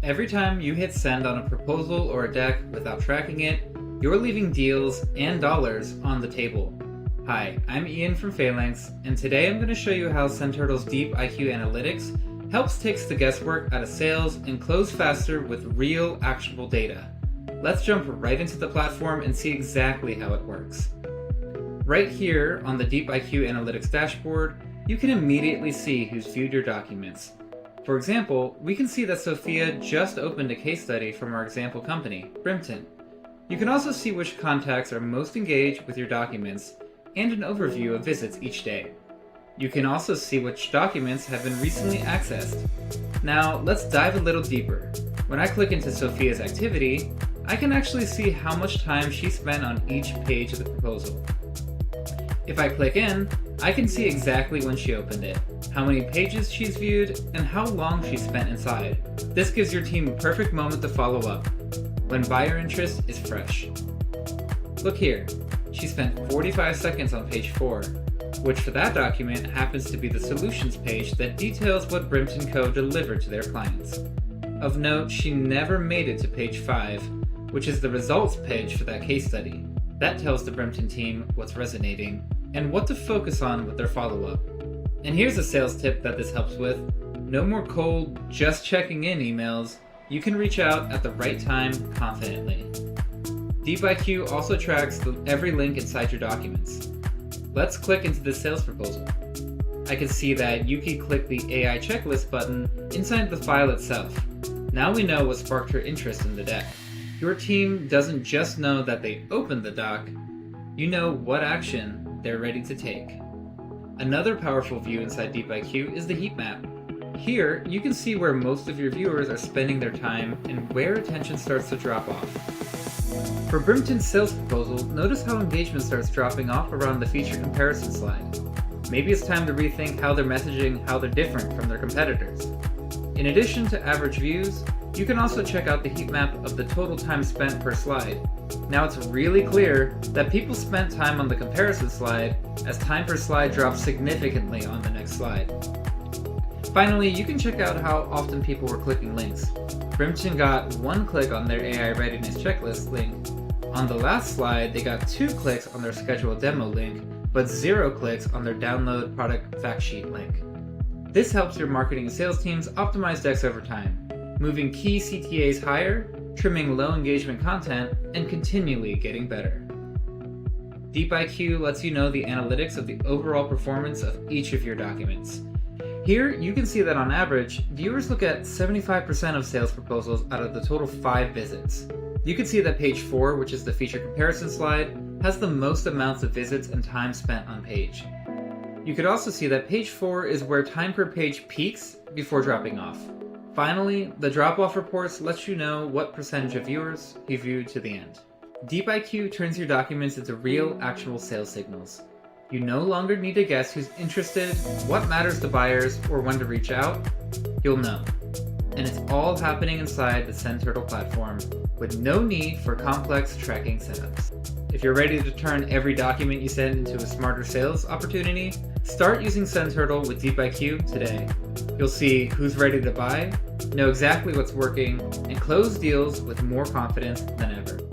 Every time you hit send on a proposal or a deck without tracking it, you're leaving deals and dollars on the table. Hi, I'm Ian from Phalanx, and today I'm going to show you how SendTurtle's Deep IQ Analytics helps take the guesswork out of sales and close faster with real, actionable data. Let's jump right into the platform and see exactly how it works. Right here on the Deep IQ Analytics dashboard, you can immediately see who's viewed your documents. For example, we can see that Sophia just opened a case study from our example company, Brimpton. You can also see which contacts are most engaged with your documents and an overview of visits each day. You can also see which documents have been recently accessed. Now, let's dive a little deeper. When I click into Sophia's activity, I can actually see how much time she spent on each page of the proposal. If I click in, I can see exactly when she opened it, how many pages she's viewed, and how long she spent inside. This gives your team a perfect moment to follow up, when buyer interest is fresh. Look here, she spent 45 seconds on page 4, which for that document happens to be the solutions page that details what Brimpton Co. delivered to their clients. Of note, she never made it to page 5, which is the results page for that case study. That tells the Brimpton team what's resonating and what to focus on with their follow-up. And here's a sales tip that this helps with. No more cold, just checking in emails. You can reach out at the right time confidently. DeepIQ also tracks every link inside your documents. Let's click into the sales proposal. I can see that Yuki clicked the AI checklist button inside the file itself. Now we know what sparked her interest in the deck. Your team doesn't just know that they opened the doc, you know what action they're ready to take. Another powerful view inside DeepIQ is the heat map. Here, you can see where most of your viewers are spending their time and where attention starts to drop off. For Brimpton's sales proposal, notice how engagement starts dropping off around the feature comparison slide. Maybe it's time to rethink how they're messaging how they're different from their competitors. In addition to average views, you can also check out the heat map of the total time spent per slide. Now it's really clear that people spent time on the comparison slide as time per slide drops significantly on the next slide. Finally, you can check out how often people were clicking links. Brimpton got 1 click on their AI readiness checklist link. On the last slide, they got 2 clicks on their scheduled demo link, but 0 clicks on their download product fact sheet link. This helps your marketing and sales teams optimize decks over time, moving key CTAs higher, trimming low engagement content, and continually getting better. DeepIQ lets you know the analytics of the overall performance of each of your documents. Here, you can see that on average, viewers look at 75% of sales proposals out of the total 5 visits. You can see that page 4, which is the feature comparison slide, has the most amounts of visits and time spent on page. You could also see that page 4 is where time per page peaks before dropping off. Finally, the drop-off reports let you know what percentage of viewers you viewed to the end. DeepIQ turns your documents into real, actual sales signals. You no longer need to guess who's interested, what matters to buyers, or when to reach out. You'll know. And it's all happening inside the SendTurtle platform with no need for complex tracking setups. If you're ready to turn every document you send into a smarter sales opportunity, start using SendTurtle with DeepIQ today. You'll see who's ready to buy, know exactly what's working, and close deals with more confidence than ever.